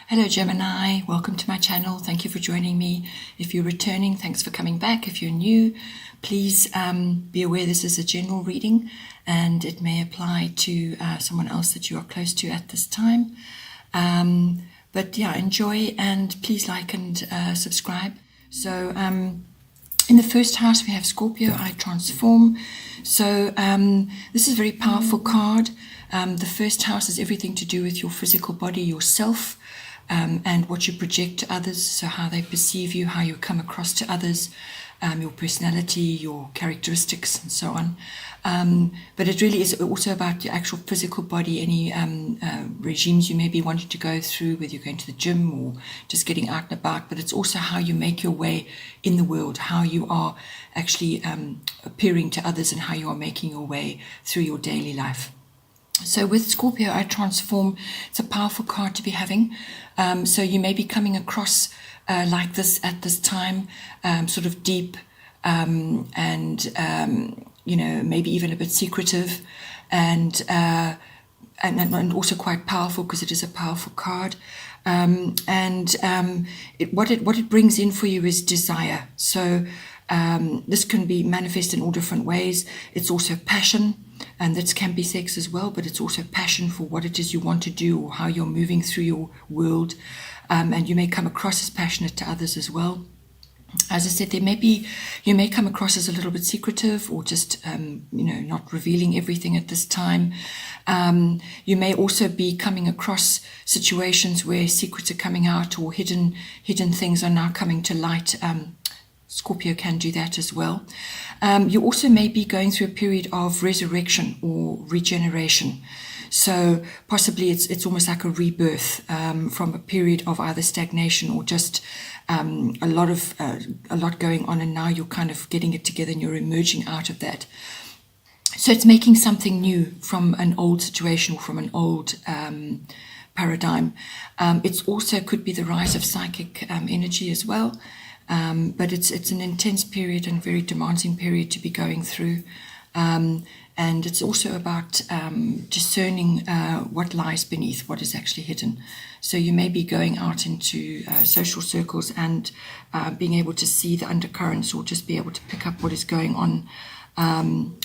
Hello Gemini, welcome to my channel. Thank you for joining me. If you're returning, thanks for coming back. If you're new, please be aware this is a general reading and it may apply to someone else that you are close to at this time. But yeah, enjoy and please like and subscribe. So in the first house we have Scorpio, I transform. So this is a very powerful card. The first house is everything to do with your physical body, yourself. And what you project to others, so how they perceive you, how you come across to others, your personality, your characteristics, and so on. But it really is also about your actual physical body, any regimes you may be wanting to go through, whether you're going to the gym or just getting out and about. But it's also how you make your way in the world, how you are actually appearing to others, and how you are making your way through your daily life. So with Scorpio, I transform. It's a powerful card to be having. So you may be coming across like this at this time, sort of deep and maybe even a bit secretive, and also quite powerful because it is a powerful card. What it brings in for you is desire. So this can be manifested in all different ways. It's also passion. And that can be sex as well, but it's also passion for what it is you want to do or how you're moving through your world. And you may come across as passionate to others as well. As I said, you may come across as a little bit secretive or just, not revealing everything at this time. You may also be coming across situations where secrets are coming out or hidden things are now coming to light. Scorpio can do that as well. You also may be going through a period of resurrection or regeneration. So possibly it's almost like a rebirth from a period of either stagnation or just a lot going on, and now you're kind of getting it together and you're emerging out of that. So it's making something new from an old situation or from an old paradigm. It also could be the rise of psychic energy as well. But it's an intense period and very demanding period to be going through. And it's also about discerning what lies beneath, what is actually hidden. So you may be going out into social circles and being able to see the undercurrents or just be able to pick up what is going on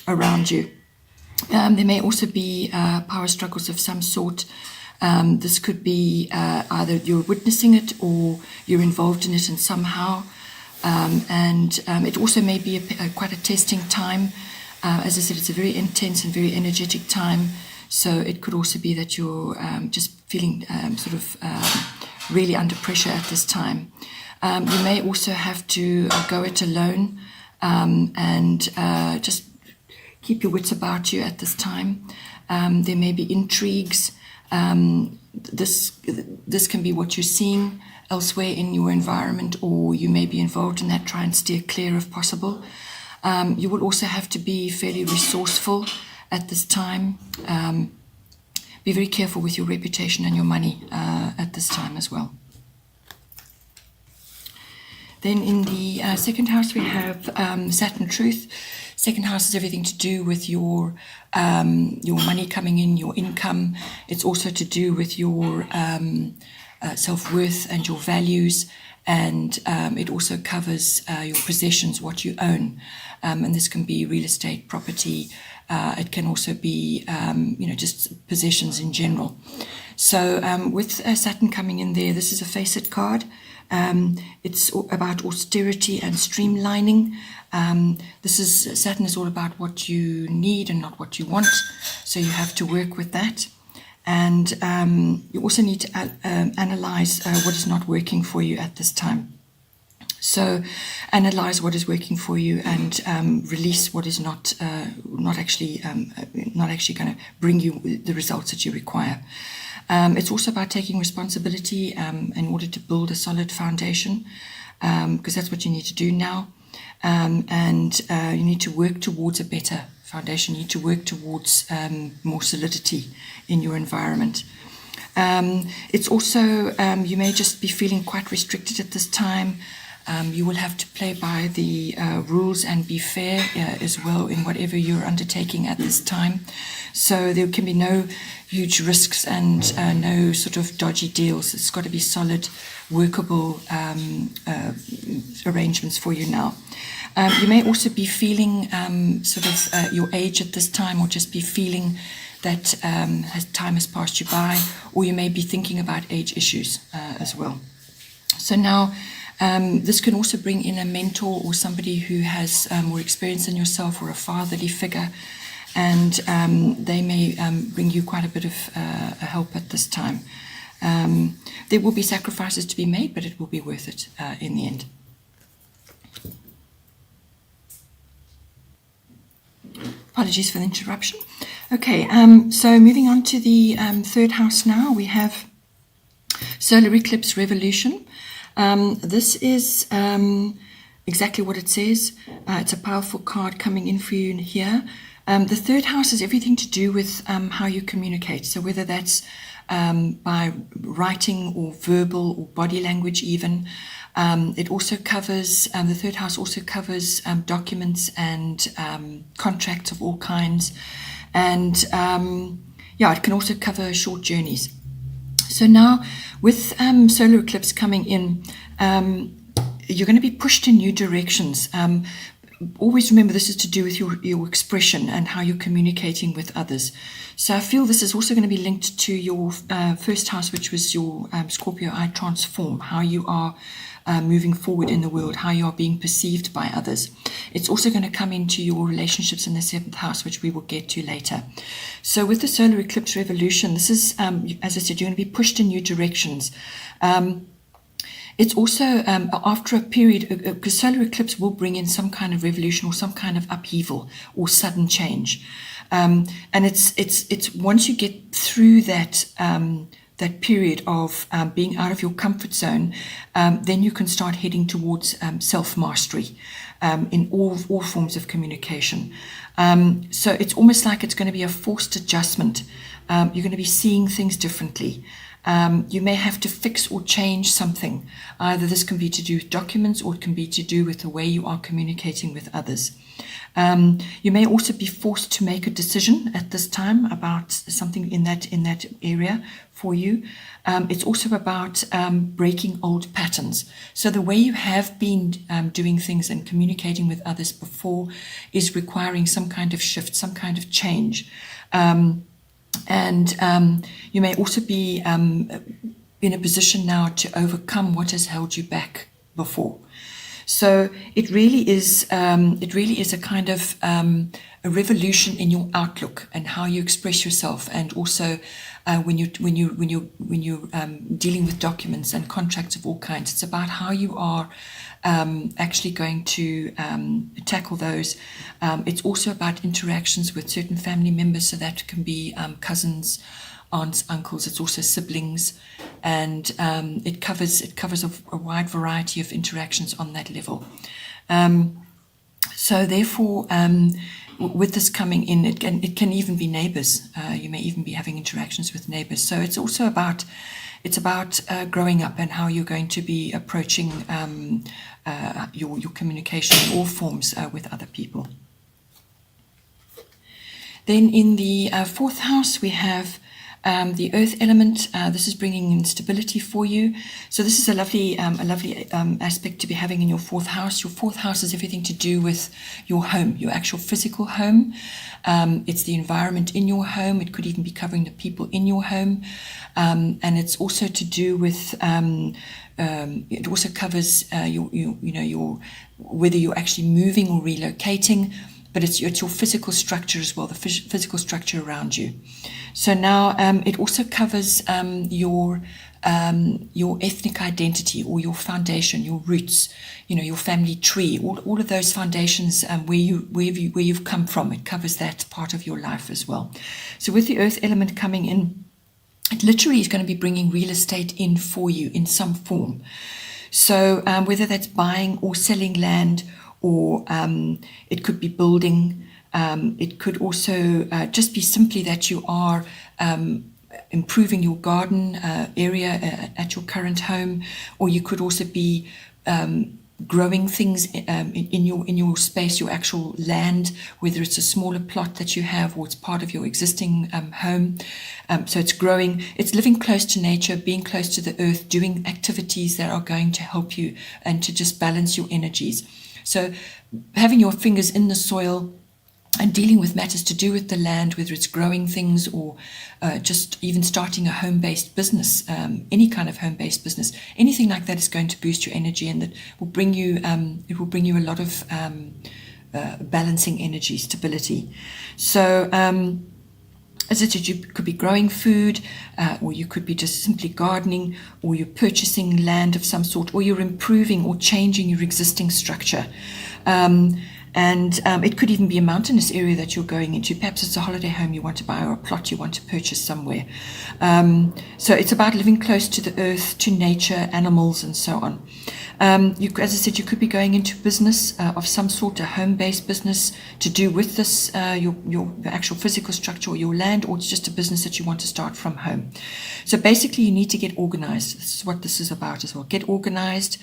around you. There may also be power struggles of some sort. This could be either you're witnessing it or you're involved in it in somehow. And it also may be quite a testing time. As I said, it's a very intense and very energetic time. So it could also be that you're just feeling really under pressure at this time. You may also have to go it alone and just keep your wits about you at this time. There may be intrigues. This can be what you're seeing elsewhere in your environment, or you may be involved in that. Try and steer clear if possible. You will also have to be fairly resourceful at this time. Be very careful with your reputation and your money at this time as well. Then in the second house we have Saturn Truth. Second house is everything to do with your money coming in, your income. It's also to do with your self-worth and your values, and it also covers your possessions, what you own, and this can be real estate, property. It can also be just possessions in general. So with Saturn coming in there, this is a facet card. It's about austerity and streamlining. Saturn is all about what you need and not what you want. So you have to work with that. And you also need to analyze what is not working for you at this time. So analyze what is working for you and release what is not actually going to bring you the results that you require. It's also about taking responsibility in order to build a solid foundation, because that's what you need to do now. And you need to work towards a better foundation. You need to work towards more solidity in your environment. It's also, you may just be feeling quite restricted at this time. You will have to play by the rules and be fair as well in whatever you're undertaking at this time. So there can be no huge risks and no sort of dodgy deals. It's got to be solid, workable arrangements for you now. You may also be feeling your age at this time, or just be feeling that time has passed you by, or you may be thinking about age issues as well. So now, this can also bring in a mentor or somebody who has more experience than yourself, or a fatherly figure, and they may bring you quite a bit of help at this time. There will be sacrifices to be made, but it will be worth it in the end. Apologies for the interruption. Okay, so moving on to the third house now, we have solar eclipse revolution. This is exactly what it says. It's a powerful card coming in for you here. The third house is everything to do with how you communicate. So whether that's by writing or verbal or body language even. It also covers, the third house also covers documents and contracts of all kinds. And it can also cover short journeys. So now with solar eclipse coming in, you're going to be pushed in new directions. Always remember, this is to do with your expression and how you're communicating with others. So I feel this is also going to be linked to your first house, which was your Scorpio I transform, how you are moving forward in the world, how you are being perceived by others. It's also going to come into your relationships in the seventh house, which we will get to later. So with the solar eclipse revolution, this is, as I said, you're going to be pushed in new directions. It's also after a period, because solar eclipse will bring in some kind of revolution or some kind of upheaval or sudden change, and it's once you get through that period of being out of your comfort zone, then you can start heading towards self-mastery in all forms of communication. So it's almost like it's going to be a forced adjustment. You're going to be seeing things differently. You may have to fix or change something. Either this can be to do with documents, or it can be to do with the way you are communicating with others. You may also be forced to make a decision at this time about something in that area for you. It's also about breaking old patterns. So the way you have been doing things and communicating with others before is requiring some kind of shift, some kind of change. And you may also be in a position now to overcome what has held you back before. So it really is a kind of a revolution in your outlook and how you express yourself, and also when you're dealing with documents and contracts of all kinds. It's about how you are actually going to tackle those. It's also about interactions with certain family members, so that can be cousins, aunts, uncles. It's also siblings, and it covers a wide variety of interactions on that level. So therefore, with this coming in, it can even be neighbors. You may even be having interactions with neighbors. So it's also about growing up and how you're going to be approaching your communication in all forms with other people. Then in the fourth house, we have the earth element. This is bringing in stability for you. So this is a lovely aspect to be having in your fourth house. Your fourth house is everything to do with your home, your actual physical home. It's the environment in your home. It could even be covering the people in your home. And it's also to do with, it also covers your whether you're actually moving or relocating, but it's your physical structure as well, the physical structure around you. So now it also covers your ethnic identity, or your foundation, your roots, your family tree, all of those foundations where you've come from. It covers that part of your life as well. So with the earth element coming in, it literally is going to be bringing real estate in for you in some form. So whether that's buying or selling land, or it could be building. It could also just be simply that you are improving your garden area at your current home, or you could also be growing things in your space, your actual land, whether it's a smaller plot that you have or it's part of your existing home. So it's growing, it's living close to nature, being close to the earth, doing activities that are going to help you and to just balance your energies. So having your fingers in the soil and dealing with matters to do with the land, whether it's growing things or just even starting a home-based business, any kind of home-based business, anything like that is going to boost your energy, and that will bring you a lot of balancing energy, stability. So as I said, you could be growing food, or you could be just simply gardening, or you're purchasing land of some sort, or you're improving or changing your existing structure. And it could even be a mountainous area that you're going into. Perhaps it's a holiday home you want to buy or a plot you want to purchase somewhere. So it's about living close to the earth, to nature, animals, and so on. As I said, you could be going into business of some sort, a home-based business to do with this, your actual physical structure or your land, or it's just a business that you want to start from home. So basically, you need to get organized. This is what this is about as well. Get organized.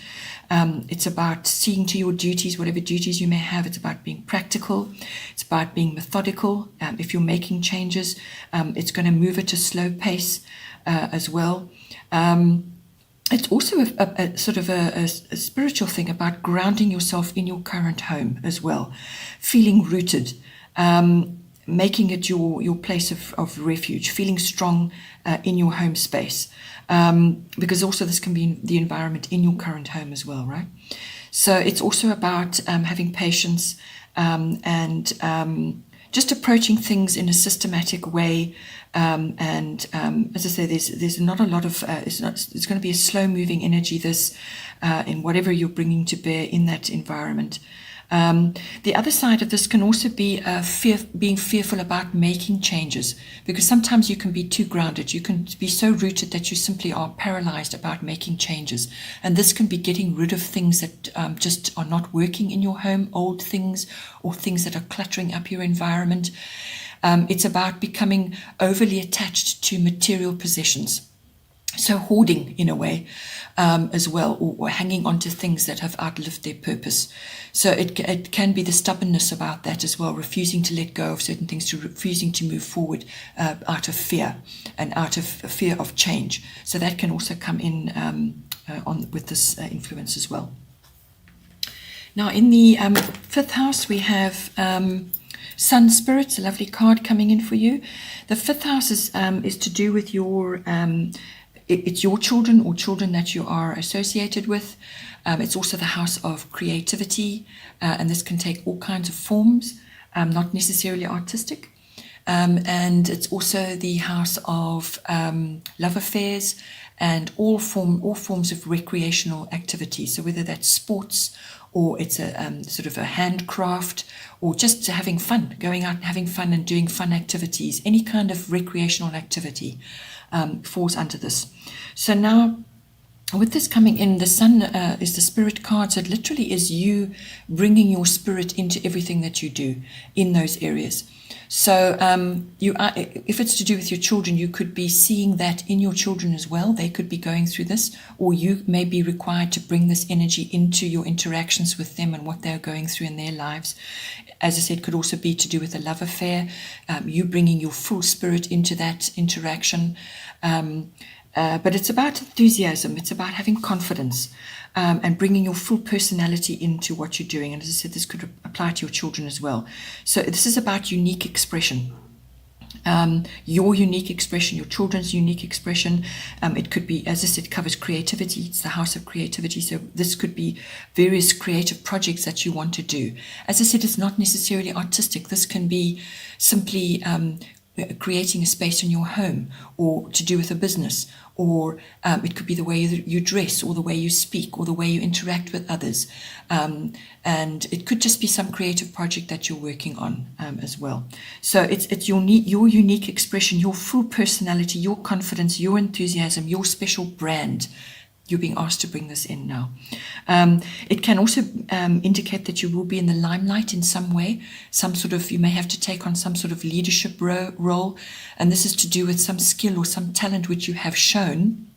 It's about seeing to your duties, whatever duties you may have. It's about being practical. It's about being methodical. If you're making changes, it's going to move at a slow pace as well. It's also a sort of a spiritual thing about grounding yourself in your current home as well, feeling rooted, making it your place of refuge, feeling strong in your home space, because also this can be the environment in your current home as well, right? So it's also about having patience and just approaching things in a systematic way. As I say, there's not a lot of, it's going to be a slow moving energy, this, in whatever you're bringing to bear in that environment. The other side of this can also be being fearful about making changes, because sometimes you can be too grounded. You can be so rooted that you simply are paralyzed about making changes. And this can be getting rid of things that just are not working in your home, old things or things that are cluttering up your environment. It's about becoming overly attached to material possessions. So hoarding in a way as well, or hanging on to things that have outlived their purpose. So it can be the stubbornness about that as well, refusing to let go of certain things, to refusing to move forward out of fear and out of fear of change. So that can also come in on with this influence as well. Now in the fifth house we have Sun Spirits, a lovely card coming in for you. The fifth house is to do with your it's your children or children that you are associated with. It's also the house of creativity, and this can take all kinds of forms, not necessarily artistic. And it's also the house of love affairs and all forms of recreational activity. So whether that's sports, or it's a sort of a handcraft, or just having fun, going out and having fun and doing fun activities, any kind of recreational activity falls under this. So now, with this coming in, the Sun is the spirit card, so it literally is you bringing your spirit into everything that you do in those areas. So if it's to do with your children, you could be seeing that in your children as well. They could be going through this, or you may be required to bring this energy into your interactions with them and what they're going through in their lives. As I said, could also be to do with a love affair, you bringing your full spirit into that interaction. But it's about enthusiasm, it's about having confidence, and bringing your full personality into what you're doing. And as I said, this could apply to your children as well. So this is about unique expression. Your unique expression, your children's unique expression. It could be, as I said, covers creativity. It's the house of creativity. So this could be various creative projects that you want to do. As I said, it's not necessarily artistic. This can be simply creating a space in your home, or to do with a business, or it could be the way you dress, or the way you speak, or the way you interact with others. And it could just be some creative project that you're working on as well. So it's your unique expression, your full personality, your confidence, your enthusiasm, your special brand. You're being asked to bring this in now. It can also indicate that you will be in the limelight in some way, you may have to take on some sort of leadership role, and this is to do with some skill or some talent which you have shown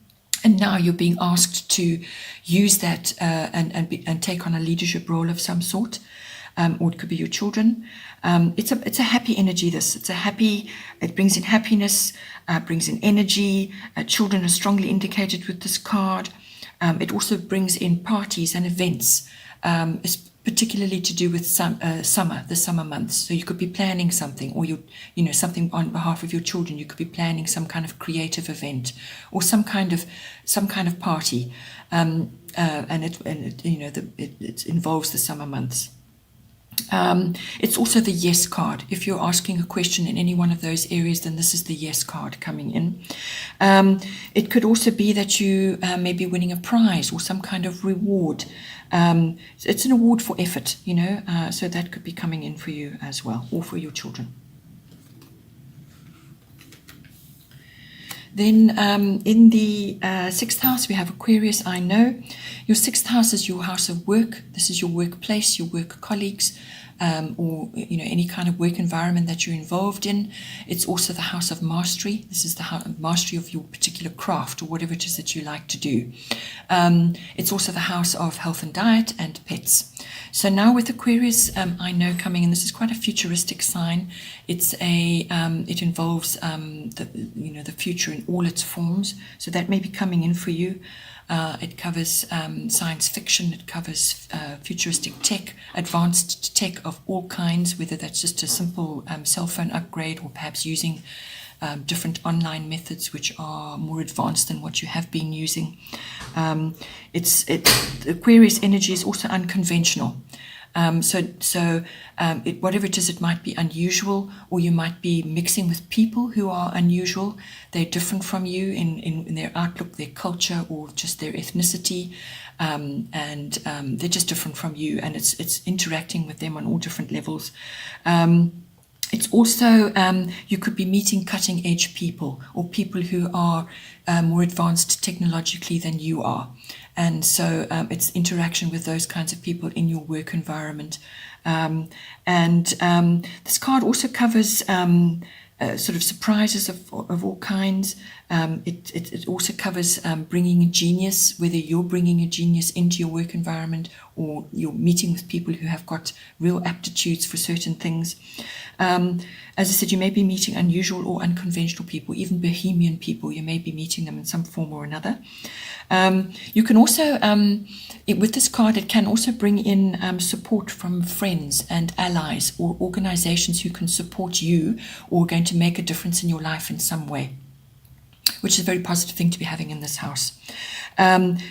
And now you're being asked to use that and take on a leadership role of some sort, or it could be your children. It's a happy energy. It brings in happiness, brings in energy. Children are strongly indicated with this card. It also brings in parties and events. It's particularly to do with the summer months. So you could be planning something, or something on behalf of your children. You could be planning some kind of creative event, or some kind of party, and it involves the summer months. It's also the yes card. If you're asking a question in any one of those areas, then this is the yes card coming in. It could also be that you may be winning a prize or some kind of reward. It's an award for effort, so that could be coming in for you as well, or for your children. Then in the sixth house, we have Aquarius. I know your sixth house is your house of work. This is your workplace, your work colleagues, or any kind of work environment that you're involved in. It's also the house of mastery. This is the mastery of your particular craft or whatever it is that you like to do. It's also the house of health and diet and pets. So now with Aquarius, I know coming in, this is quite a futuristic sign. It involves the future in all its forms. So that may be coming in for you. It covers science fiction. It covers futuristic tech, advanced tech of all kinds, whether that's just a simple cell phone upgrade, or perhaps using different online methods which are more advanced than what you have been using. Aquarius energy is also unconventional. Whatever it is, it might be unusual, or you might be mixing with people who are unusual. They're different from you in their outlook, their culture, or just their ethnicity, and they're just different from you, and it's interacting with them on all different levels. It's also, you could be meeting cutting edge people, or people who are more advanced technologically than you are. And so it's interaction with those kinds of people in your work environment. This card also covers sort of surprises of all kinds. It also covers bringing a genius, whether you're bringing a genius into your work environment, or you're meeting with people who have got real aptitudes for certain things. As I said, you may be meeting unusual or unconventional people, even bohemian people. You may be meeting them in some form or another. You can also, with this card, it can also bring in support from friends and allies, or organizations who can support you or are going to make a difference in your life in some way, which is a very positive thing to be having in this house.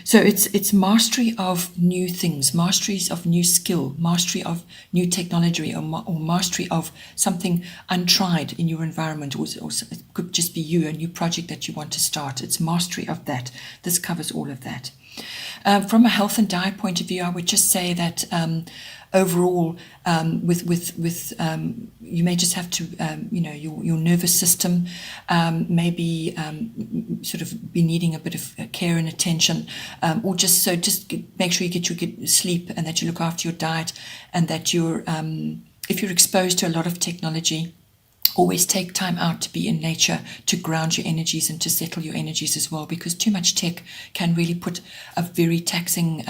So it's mastery of new things, masteries of new skill, mastery of new technology, or mastery of something untried in your environment, or it could just be you, a new project that you want to start. It's mastery of that. This covers all of that. From a health and diet point of view, I would just say that overall, you may just have to, your nervous system maybe sort of be needing a bit of care and attention, or just make sure you get your good sleep, and that you look after your diet, and that if you're exposed to a lot of technology, always take time out to be in nature, to ground your energies and to settle your energies as well, because too much tech can really put a very taxing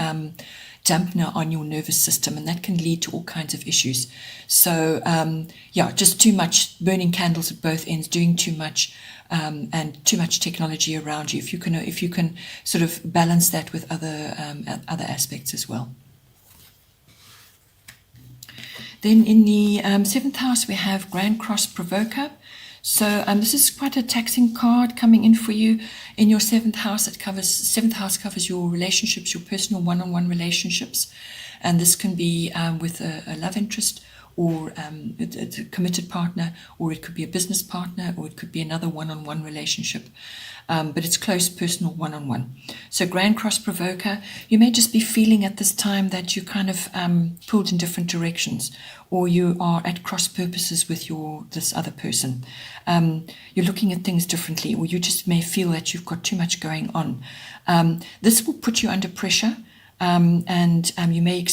dampener on your nervous system, and that can lead to all kinds of issues. So just too much, burning candles at both ends, doing too much, and too much technology around you. If you can sort of balance that with other aspects as well. Then in the seventh house, we have Grand Cross Provoker. So this is quite a taxing card coming in for you. In your seventh house, seventh house covers your relationships, your personal one-on-one relationships. And this can be with a love interest, or a committed partner, or it could be a business partner, or it could be another one-on-one relationship. But it's close, personal, one-on-one. So Grand Cross Provoker, you may just be feeling at this time that you kind of pulled in different directions, or you are at cross purposes with this other person. You're looking at things differently, or you just may feel that you've got too much going on. This will put you under pressure. and you may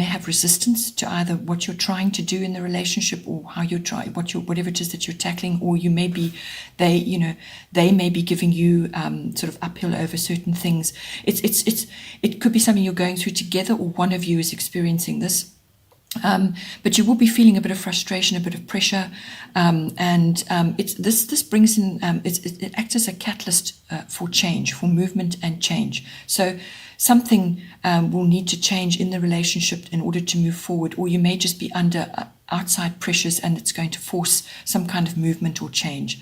have resistance to either what you're trying to do in the relationship, or how you're trying, whatever it is that you're tackling, or they may be giving you sort of uphill over certain things. It could be something you're going through together, or one of you is experiencing this. But you will be feeling a bit of frustration, a bit of pressure, and this brings in it acts as a catalyst for change, for movement and change. So something will need to change in the relationship in order to move forward, or you may just be under outside pressures, and it's going to force some kind of movement or change.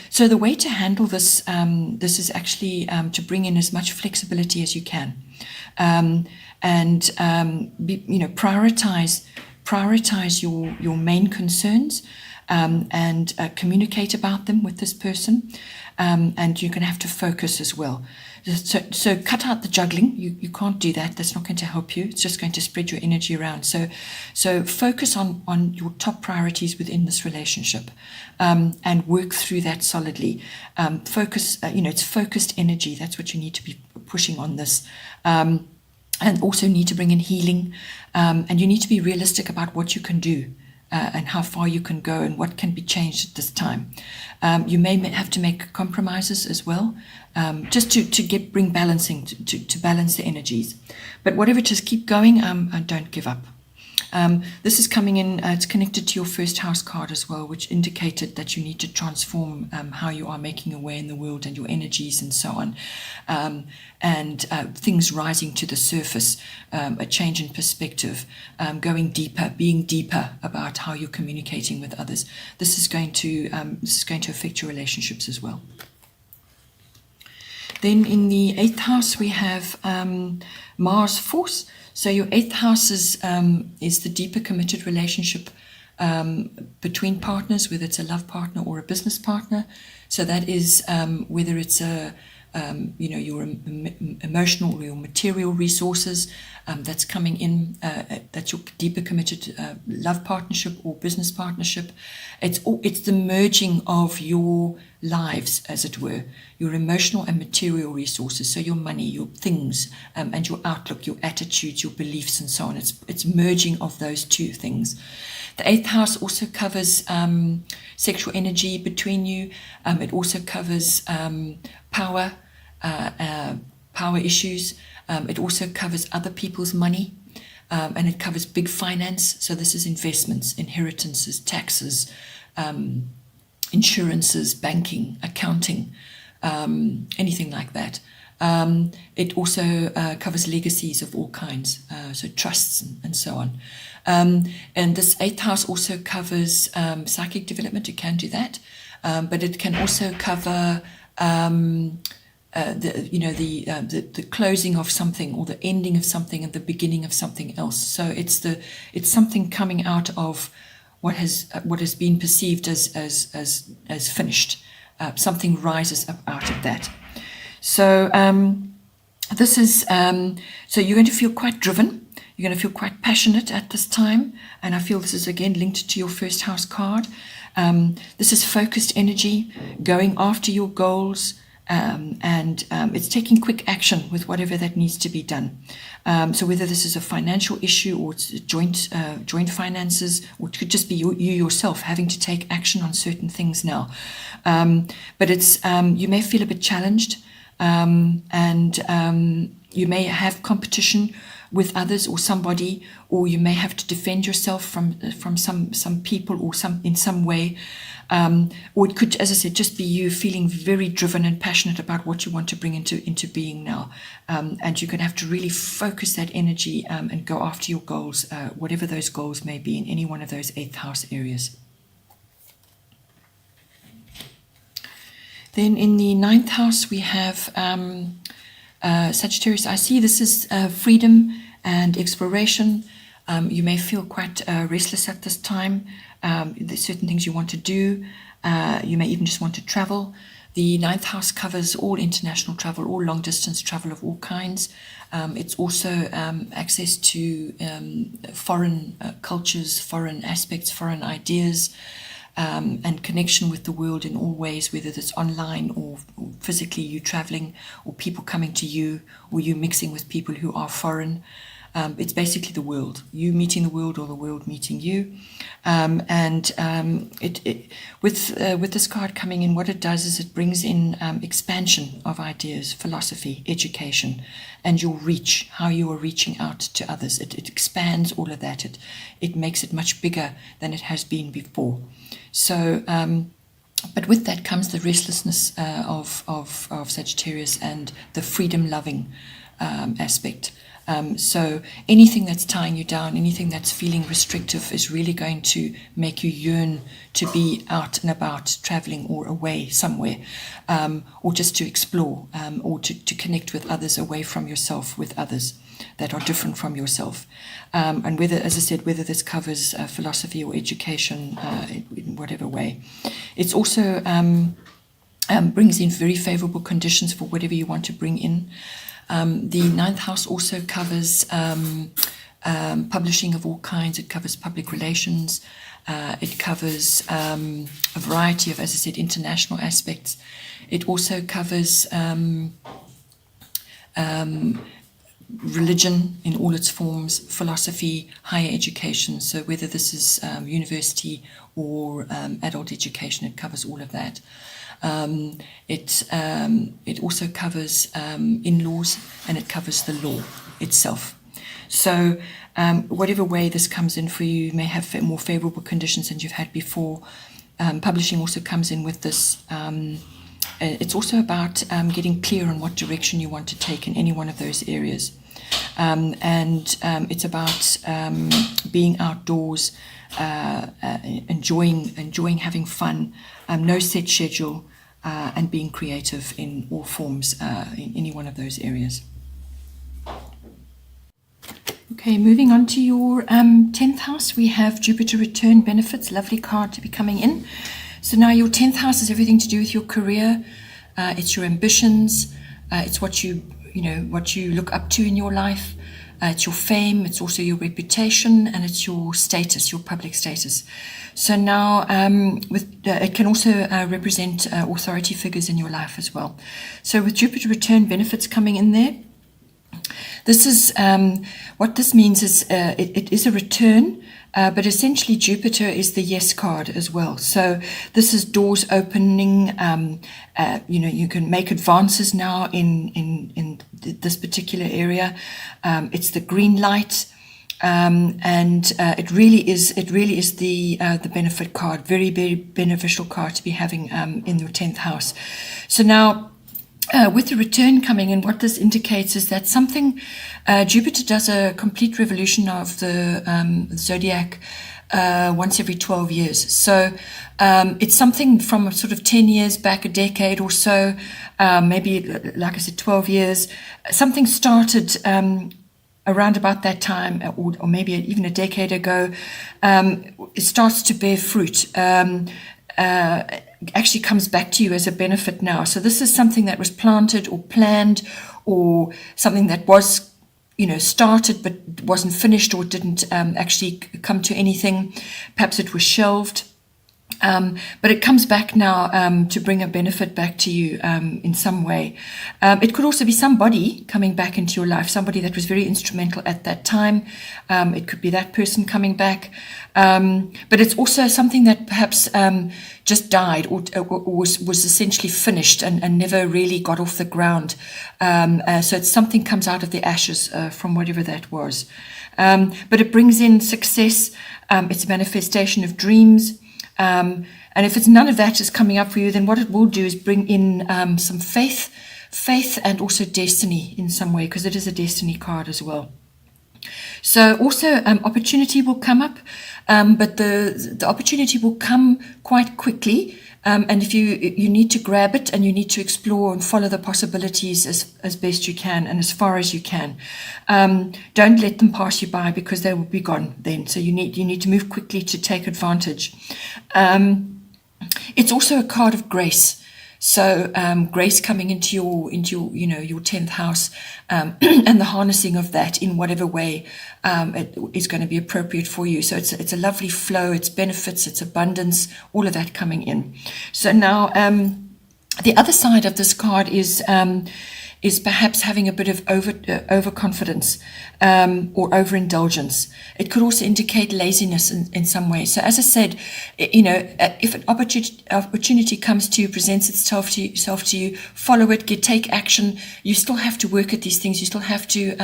So the way to handle this is actually to bring in as much flexibility as you can. And prioritize your main concerns, and communicate about them with this person, and you're going to have to focus as well. So cut out the juggling. You can't do that. That's not going to help you. It's just going to spread your energy around. So focus on your top priorities within this relationship, and work through that solidly. Focus. It's focused energy. That's what you need to be pushing on this. And also need to bring in healing, and you need to be realistic about what you can do, and how far you can go, and what can be changed at this time. You may have to make compromises as well, just to bring balancing, to balance the energies. But whatever it is, keep going, and don't give up. This is coming in, it's connected to your first house card as well, which indicated that you need to transform how you are making your way in the world, and your energies and so on. And things rising to the surface, a change in perspective, going deeper, being deeper about how you're communicating with others. This is going to affect your relationships as well. Then in the 8th house, we have Mars force. So your 8th house is the deeper committed relationship between partners, whether it's a love partner or a business partner. So that is whether it's your emotional or your material resources that's coming in, that's your deeper committed love partnership or business partnership. It's the merging of your lives, as it were, your emotional and material resources, so your money, your things, and your outlook, your attitudes, your beliefs, and so on. It's merging of those two things. The 8th house also covers sexual energy between you. It also covers power issues. It also covers other people's money, and it covers big finance. So this is investments, inheritances, taxes, insurances, banking, accounting, anything like that. It also covers legacies of all kinds, so trusts and so on. And this 8th house also covers psychic development. It can do that, but it can also cover the closing of something, or the ending of something, and the beginning of something else. So it's something coming out of what has been perceived as finished. Something rises up out of that. So this is so you're going to feel quite driven. You're going to feel quite passionate at this time, and I feel this is again linked to your first house card. This is focused energy, going after your goals, and it's taking quick action with whatever that needs to be done. So whether this is a financial issue, or it's joint finances, or it could just be you yourself having to take action on certain things now. But it's you may feel a bit challenged, and you may have competition with others or somebody, or you may have to defend yourself from some people or in some way. Or it could, as I said, just be you feeling very driven and passionate about what you want to bring into being now. And you're going to have to really focus that energy and go after your goals, whatever those goals may be in any one of those 8th house areas. Then in the 9th house, we have Sagittarius. I see this is freedom and exploration. You may feel quite restless at this time. There's certain things you want to do. You may even just want to travel. The 9th house covers all international travel, all long distance travel of all kinds. It's also access to foreign cultures, foreign aspects, foreign ideas. and connection with the world in all ways, whether it's online or physically you traveling, or people coming to you, or you mixing with people who are foreign. It's basically the world, you meeting the world or the world meeting you. With this card coming in, what it does is it brings in expansion of ideas, philosophy, education, and your reach, how you are reaching out to others. It expands all of that. It makes it much bigger than it has been before. So, but with that comes the restlessness of Sagittarius and the freedom-loving aspect. So anything that's tying you down, anything that's feeling restrictive is really going to make you yearn to be out and about, traveling or away somewhere, or just to explore, or to connect with others away from yourself, with others that are different from yourself. And whether, as I said, whether this covers philosophy or education, in whatever way. It's also brings in very favorable conditions for whatever you want to bring in. The ninth house also covers publishing of all kinds. It covers public relations. It covers a variety of, as I said, international aspects. It also covers religion in all its forms, philosophy, higher education. So whether this is university or adult education, it covers all of that. It also covers in-laws, and it covers the law itself. So whatever way this comes in for you, you may have more favorable conditions than you've had before. Publishing also comes in with this. It's also about getting clear on what direction you want to take in any one of those areas. It's about being outdoors, enjoying having fun, no set schedule, and being creative in all forms in any one of those areas. Okay, moving on to your 10th house, we have Jupiter return benefits, lovely card to be coming in. So now your 10th house is everything to do with your career. It's your ambitions. It's what you look up to in your life. It's your fame. It's also your reputation, and it's your status, your public status. So now, it can also represent authority figures in your life as well. So with Jupiter return benefits coming in there, this is what this means is it is a return. But essentially, Jupiter is the yes card as well. So this is doors opening. You can make advances now in this particular area. It's the green light, and it really is the benefit card. Very, very beneficial card to be having in your 10th house. So now, with the return coming in, what this indicates is that something, Jupiter does a complete revolution of the zodiac once every 12 years. So it's something from sort of 10 years back, a decade or so, maybe, like I said, 12 years. Something started around about that time, or maybe even a decade ago. It starts to bear fruit. Actually comes back to you as a benefit now. So this is something that was planted or planned, or something that was, started but wasn't finished, or didn't actually come to anything. Perhaps it was shelved. But it comes back now to bring a benefit back to you in some way. It could also be somebody coming back into your life, somebody that was very instrumental at that time. It could be that person coming back. But it's also something that perhaps just died, or was essentially finished and never really got off the ground. So it's something comes out of the ashes from whatever that was. But it brings in success. It's a manifestation of dreams. And if it's none of that is coming up for you, then what it will do is bring in some faith, and also destiny in some way, because it is a destiny card as well. So also opportunity will come up, but the opportunity will come quite quickly. And if you need to grab it, and you need to explore and follow the possibilities as best you can and as far as you can. Don't let them pass you by, because they will be gone then. So you need to move quickly to take advantage. It's also a card of grace. So grace coming into your your 10th house, and the harnessing of that in whatever way it is going to be appropriate for you. So it's a lovely flow, it's benefits, it's abundance, all of that coming in. So now the other side of this card is perhaps having a bit of overconfidence or overindulgence. It could also indicate laziness in some way. So as I said, if an opportunity comes to you, presents itself to you, follow it, take action. You still have to work at these things. You still have to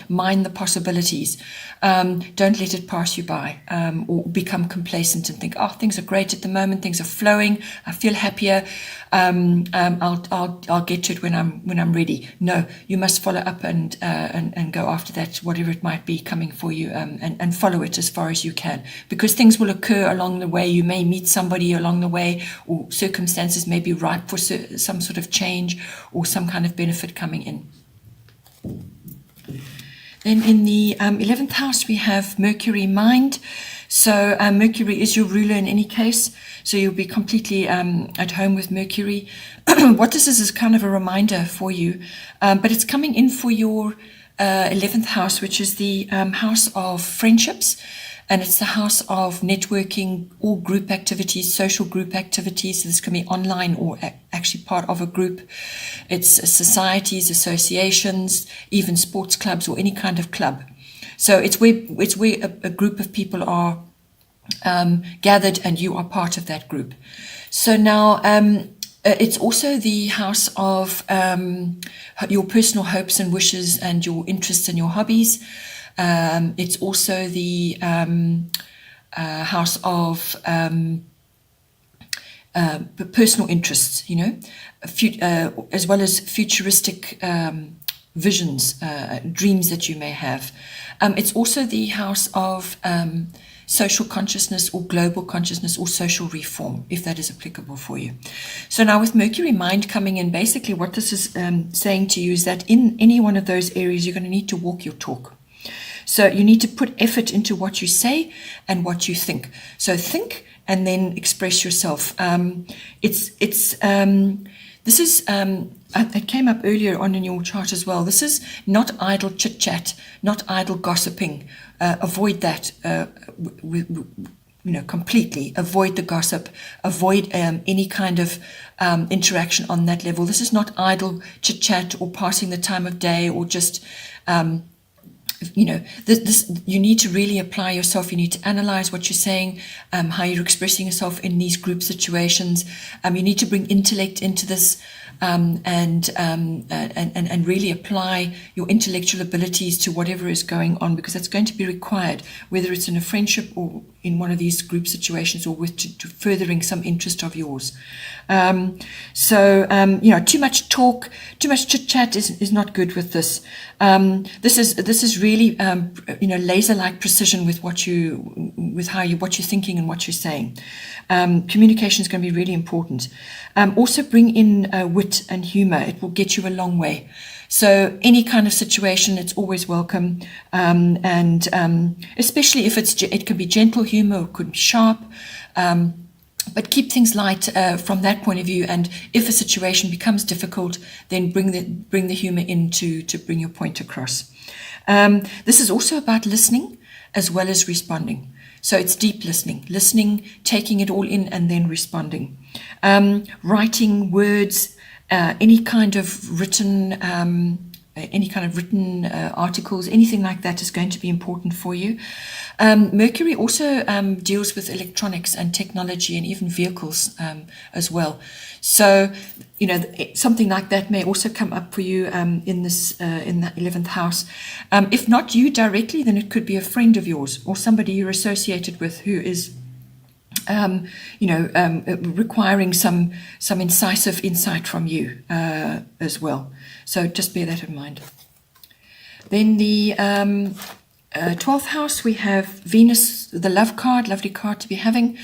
mine the possibilities. Don't let it pass you by, or become complacent and think, oh, things are great at the moment. Things are flowing. I feel happier. I'll get to it when I'm ready. No, you must follow up and go after that, whatever it might be coming for you, and follow it as far as you can, because things will occur along the way. You may meet somebody along the way, or circumstances may be ripe for some sort of change or some kind of benefit coming in. Then in the 11th house, we have Mercury mind. So Mercury is your ruler in any case. So you'll be completely at home with Mercury. What this is kind of a reminder for you. But it's coming in for your 11th house, which is the house of friendships. And it's the house of networking, all group activities, social group activities. So this can be online or actually part of a group. It's societies, associations, even sports clubs or any kind of club. So it's where a group of people are gathered and you are part of that group. So now it's also the house of your personal hopes and wishes and your interests and your hobbies. It's also the house of personal interests, as well as futuristic visions, dreams that you may have. It's also the house of social consciousness or global consciousness or social reform, if that is applicable for you. So now with Mercury mind coming in, basically what this is saying to you is that in any one of those areas, you're going to need to walk your talk. So you need to put effort into what you say and what you think. So think and then express yourself. It came up earlier on in your chart as well. This is not idle chit chat, not idle gossiping. Avoid that. Completely avoid the gossip, avoid any kind of interaction on that level. This is not idle chit chat or passing the time of day or just this you need to really apply yourself. You need to analyze what you're saying, how you're expressing yourself in these group situations. You need to bring intellect into this, and really apply your intellectual abilities to whatever is going on, because that's going to be required, whether it's in a friendship or in one of these group situations, or with to furthering some interest of yours. Too much talk, too much chit chat is not good with this. This is really laser-like precision with what you're thinking and what you're saying. Communication is going to be really important. Also bring in wit and humor. It will get you a long way. So any kind of situation, it's always welcome, and especially if it can be gentle humor, or it could be sharp, but keep things light from that point of view. And if a situation becomes difficult, then bring the humor in to bring your point across. This is also about listening as well as responding. So it's deep listening, taking it all in, and then responding. Writing words. Any kind of written articles, anything like that is going to be important for you. Mercury also deals with electronics and technology and even vehicles as well. So, something like that may also come up for you in the 11th house. If not you directly, then it could be a friend of yours or somebody you're associated with who is requiring some incisive insight from you as well. So just bear that in mind. Then the 12th house, we have Venus, the love card, lovely card to be having.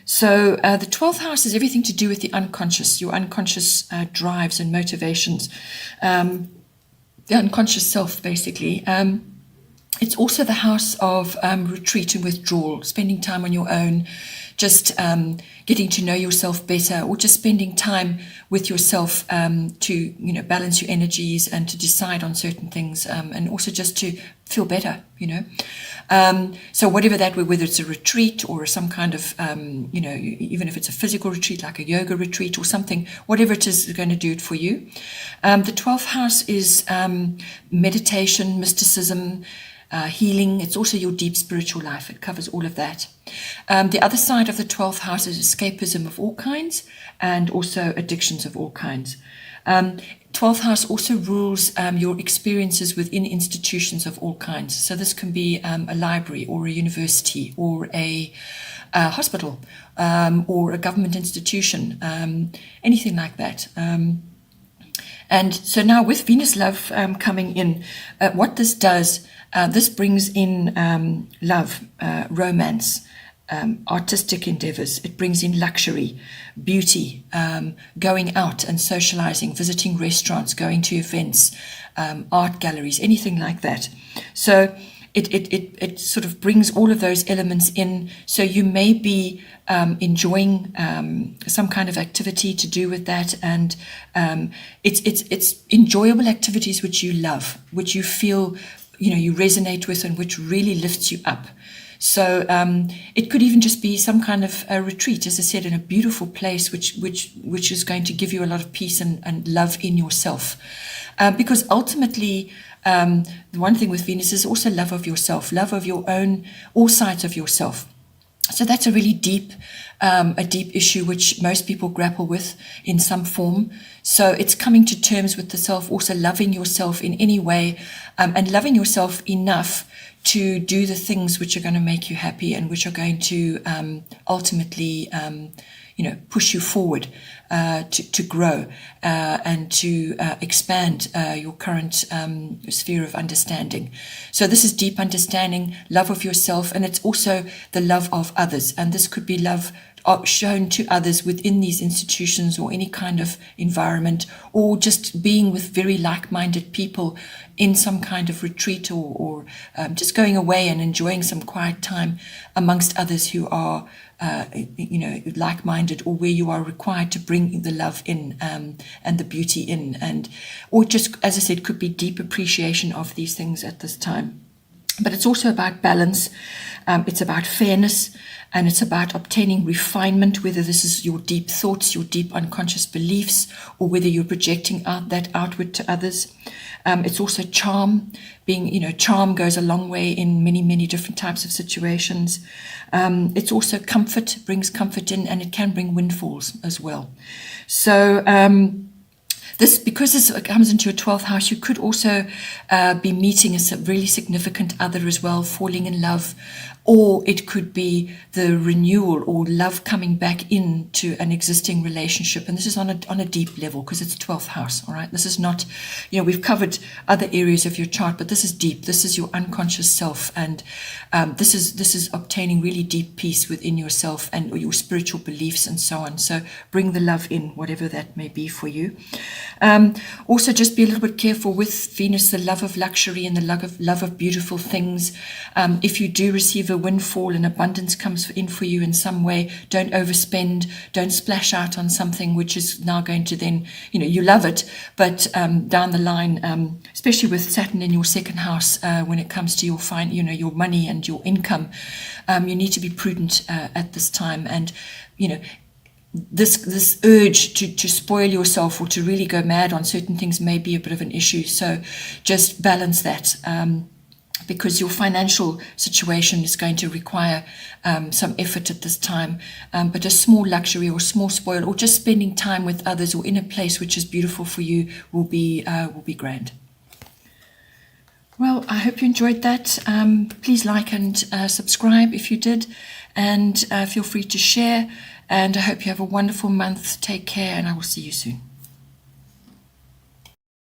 So the 12th house is everything to do with the unconscious, your unconscious drives and motivations, the unconscious self, basically. It's also the house of retreat and withdrawal, spending time on your own, just getting to know yourself better, or just spending time with yourself to balance your energies and to decide on certain things, and also just to feel better, so whatever that, whether it's a retreat or some kind of even if it's a physical retreat like a yoga retreat or something, whatever it is going to do it for you. The 12th house is meditation, mysticism, healing. It's also your deep spiritual life. It covers all of that. The other side of the 12th house is escapism of all kinds and also addictions of all kinds. 12th house also rules your experiences within institutions of all kinds. So this can be a library or a university or a hospital or a government institution, anything like that. And so now with Venus love coming in, what this does, this brings in love, romance, artistic endeavors. It brings in luxury, beauty, going out and socializing, visiting restaurants, going to events, art galleries, anything like that. So it sort of brings all of those elements in. So you may be enjoying some kind of activity to do with that, and it's enjoyable activities which you love, which you feel you resonate with, and which really lifts you up. So it could even just be some kind of a retreat, as I said, in a beautiful place, which is going to give you a lot of peace and love in yourself. Because ultimately, the one thing with Venus is also love of yourself, love of your own, all sides of yourself. So that's a really deep issue which most people grapple with in some form. So it's coming to terms with the self, also loving yourself in any way, and loving yourself enough to do the things which are going to make you happy and which are going to ultimately, push you forward to grow and to expand your current sphere of understanding. So this is deep understanding, love of yourself, and it's also the love of others. And this could be love shown to others within these institutions or any kind of environment, or just being with very like-minded people in some kind of retreat, or just going away and enjoying some quiet time amongst others who are like-minded, or where you are required to bring the love in and the beauty in, or just, as I said, could be deep appreciation of these things at this time. But it's also about balance. It's about fairness, and it's about obtaining refinement, whether this is your deep thoughts, your deep unconscious beliefs, or whether you're projecting that outward to others. It's also charm. Charm goes a long way in many, many different types of situations. It's also comfort, brings comfort in, and it can bring windfalls as well. So because this comes into your 12th house, you could also be meeting a really significant other as well, falling in love, or it could be the renewal or love coming back into an existing relationship. And this is on a deep level, because it's 12th house, all right? This is not, we've covered other areas of your chart, but this is deep. This is your unconscious self, and this is obtaining really deep peace within yourself and your spiritual beliefs and so on. So bring the love in, whatever that may be for you. Also, just be a little bit careful with Venus, the love of luxury and the love of beautiful things. If you do receive a windfall and abundance comes in for you in some way, don't overspend, don't splash out on something which is now going to then, you love it, but down the line, especially with Saturn in your second house, when it comes to your your money and your income, you need to be prudent at this time. And, this urge to spoil yourself or to really go mad on certain things may be a bit of an issue. So just balance that, because your financial situation is going to require some effort at this time. But a small luxury or small spoil, or just spending time with others or in a place which is beautiful for you will be grand. Well, I hope you enjoyed that. Please like and subscribe if you did, and feel free to share. And I hope you have a wonderful month. Take care, and I will see you soon.